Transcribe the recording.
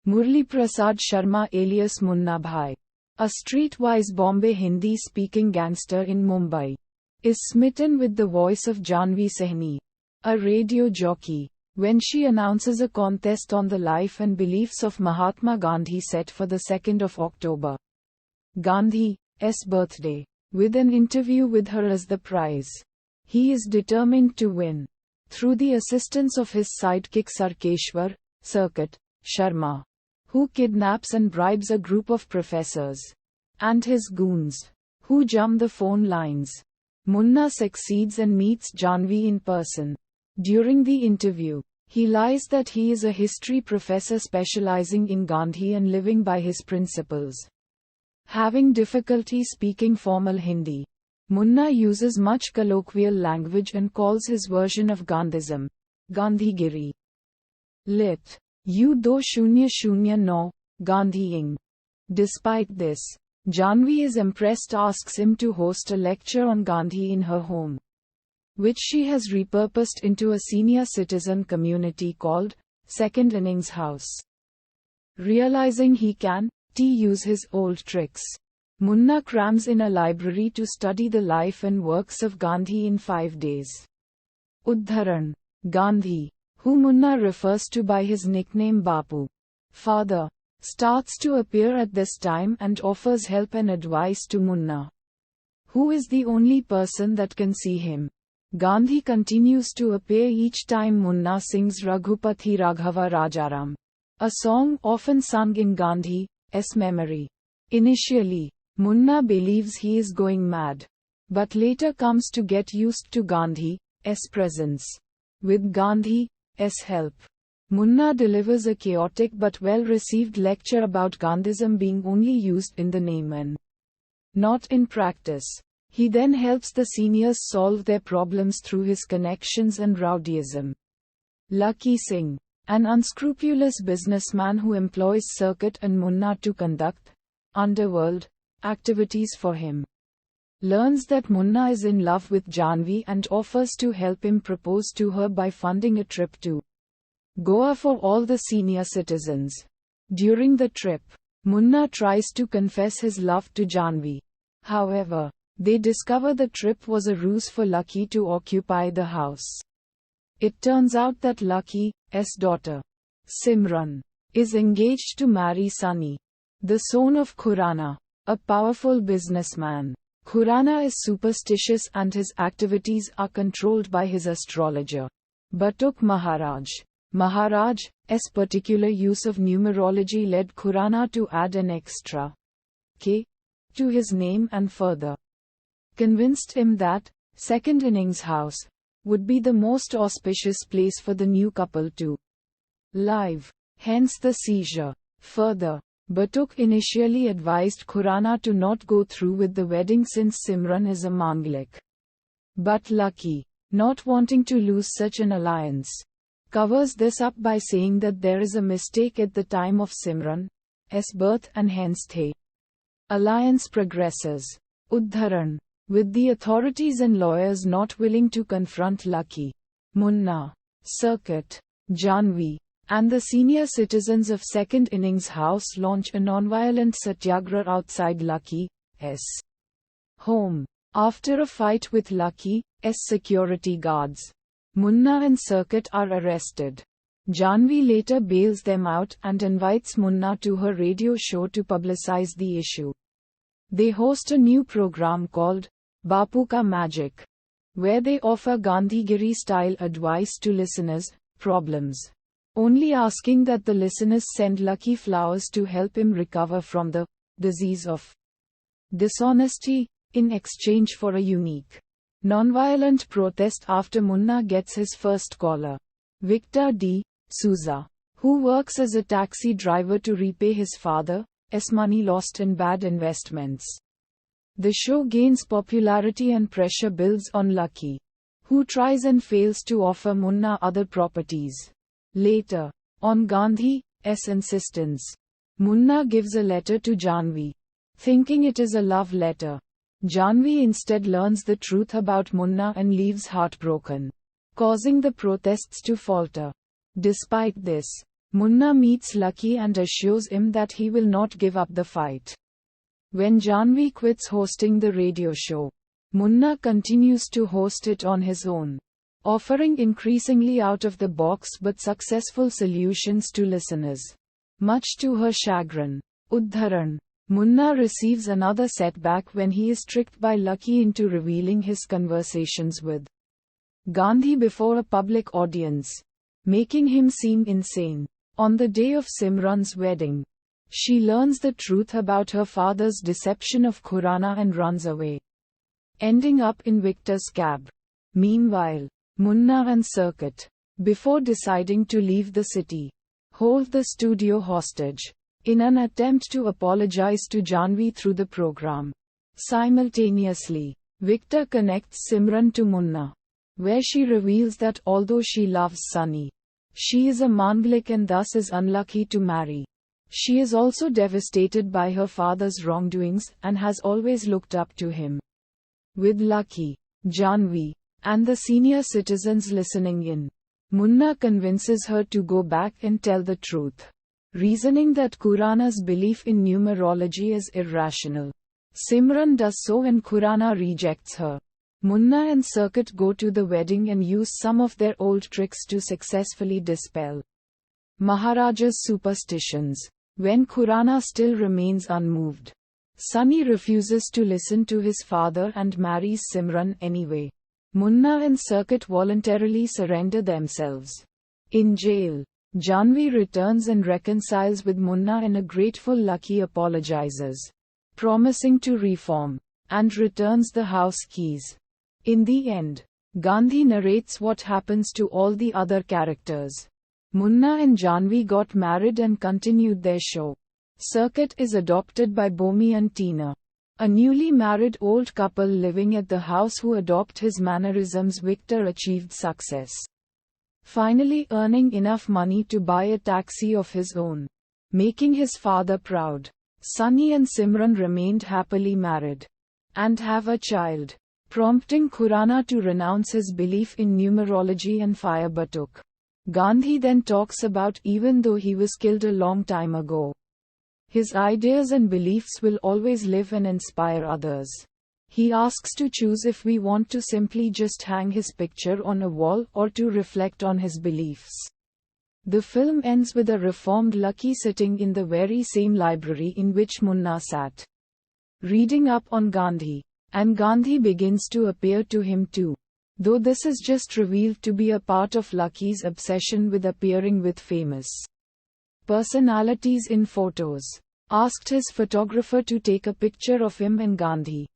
Murli Prasad Sharma alias Munna Bhai, a streetwise Bombay Hindi-speaking gangster in Mumbai, is smitten with the voice of Janhvi Sahni, a radio jockey, when she announces a contest on the life and beliefs of Mahatma Gandhi set for the 2nd of October, Gandhi's birthday, with an interview with her as the prize. He is determined to win. Through the assistance of his sidekick Sarkeshwar, Circuit, Sharma, who kidnaps and bribes a group of professors, and his goons, who jump the phone lines, Munna succeeds and meets Janhvi in person. During the interview, he lies that he is a history professor specializing in Gandhi and living by his principles. Having difficulty speaking formal Hindi, Munna uses much colloquial language and calls his version of Gandhism, Gandhigiri. Lit. U2009, Gandhi-ing. Despite this, Janhvi is impressed, asks him to host a lecture on Gandhi in her home, which she has repurposed into a senior citizen community called Second Innings House. Realizing he can use his old tricks, Munna crams in a library to study the life and works of Gandhi in 5 days. Udharan, Gandhi, who Munna refers to by his nickname Bapu, father, starts to appear at this time and offers help and advice to Munna, who is the only person that can see him. Gandhi continues to appear each time Munna sings Raghupati Raghava Rajaram, a song often sung in Gandhi's memory. Initially, Munna believes he is going mad, but later comes to get used to Gandhi's presence. With Gandhi's help, Munna delivers a chaotic but well-received lecture about Gandhism being only used in the name and not in practice. He then helps the seniors solve their problems through his connections and rowdyism. Lucky Singh, an unscrupulous businessman who employs Circuit and Munna to conduct underworld activities for him, learns that Munna is in love with Janhvi and offers to help him propose to her by funding a trip to Goa for all the senior citizens. During the trip, Munna tries to confess his love to Janhvi. However, they discover the trip was a ruse for Lucky to occupy the house. It turns out that Lucky's daughter, Simran, is engaged to marry Sunny, the son of Khurana, a powerful businessman. Khurana is superstitious and his activities are controlled by his astrologer, Batuk Maharaj. Maharaj's particular use of numerology led Khurana to add an extra K to his name and further convinced him that Second Innings House would be the most auspicious place for the new couple to live, hence the seizure. Further, Batuk initially advised Khurana to not go through with the wedding since Simran is a Manglik. But Lucky, not wanting to lose such an alliance, covers this up by saying that there is a mistake at the time of Simran's birth and hence the alliance progresses. Udharan, with the authorities and lawyers not willing to confront Lucky, Munna, Circuit, Janhvi, and the senior citizens of Second Innings House launch a nonviolent satyagrah outside Lucky's home. After a fight with Lucky's security guards, Munna and Circuit are arrested. Janhvi later bails them out and invites Munna to her radio show to publicize the issue. They host a new program called Bapu Ka Magic, where they offer Gandhigiri-style advice to listeners' problems, only asking that the listeners send Lucky flowers to help him recover from the disease of dishonesty, in exchange for a unique nonviolent protest after Munna gets his first caller, Victor D. Souza, who works as a taxi driver to repay his father's money lost in bad investments. The show gains popularity and pressure builds on Lucky, who tries and fails to offer Munna other properties. Later, on Gandhi's insistence, Munna gives a letter to Janhvi, thinking it is a love letter. Janhvi instead learns the truth about Munna and leaves heartbroken, causing the protests to falter. Despite this, Munna meets Lucky and assures him that he will not give up the fight. When Janhvi quits hosting the radio show, Munna continues to host it on his own, offering increasingly out-of-the-box but successful solutions to listeners. Much to her chagrin, Udharan, Munna receives another setback when he is tricked by Lucky into revealing his conversations with Gandhi before a public audience, making him seem insane. On the day of Simran's wedding, she learns the truth about her father's deception of Khurana and runs away, ending up in Victor's cab. Meanwhile, Munna and Circuit, before deciding to leave the city, hold the studio hostage, in an attempt to apologize to Janhvi through the program. Simultaneously, Victor connects Simran to Munna, where she reveals that although she loves Sunny, she is a Manglik and thus is unlucky to marry. She is also devastated by her father's wrongdoings and has always looked up to him. With Lucky, Janhvi, and the senior citizens listening in, Munna convinces her to go back and tell the truth, reasoning that Khurana's belief in numerology is irrational. Simran does so and Khurana rejects her. Munna and Circuit go to the wedding and use some of their old tricks to successfully dispel Maharaja's superstitions. When Khurana still remains unmoved, Sunny refuses to listen to his father and marries Simran anyway. Munna and Circuit voluntarily surrender themselves. In jail, Janhvi returns and reconciles with Munna and a grateful Lucky apologizes, promising to reform, and returns the house keys. In the end, Gandhi narrates what happens to all the other characters. Munna and Janhvi got married and continued their show. Circuit is adopted by Bomi and Tina, a newly married old couple living at the house who adopt his mannerisms. Victor achieved success, finally earning enough money to buy a taxi of his own, making his father proud. Sunny and Simran remained happily married and have a child, prompting Khurana to renounce his belief in numerology and fire Batuk. Gandhi then talks about even though he was killed a long time ago, his ideas and beliefs will always live and inspire others. He asks to choose if we want to simply just hang his picture on a wall or to reflect on his beliefs. The film ends with a reformed Lucky sitting in the very same library in which Munna sat, reading up on Gandhi, and Gandhi begins to appear to him too. Though this is just revealed to be a part of Lucky's obsession with appearing with famous personalities in photos. Asked his photographer to take a picture of him and Gandhi,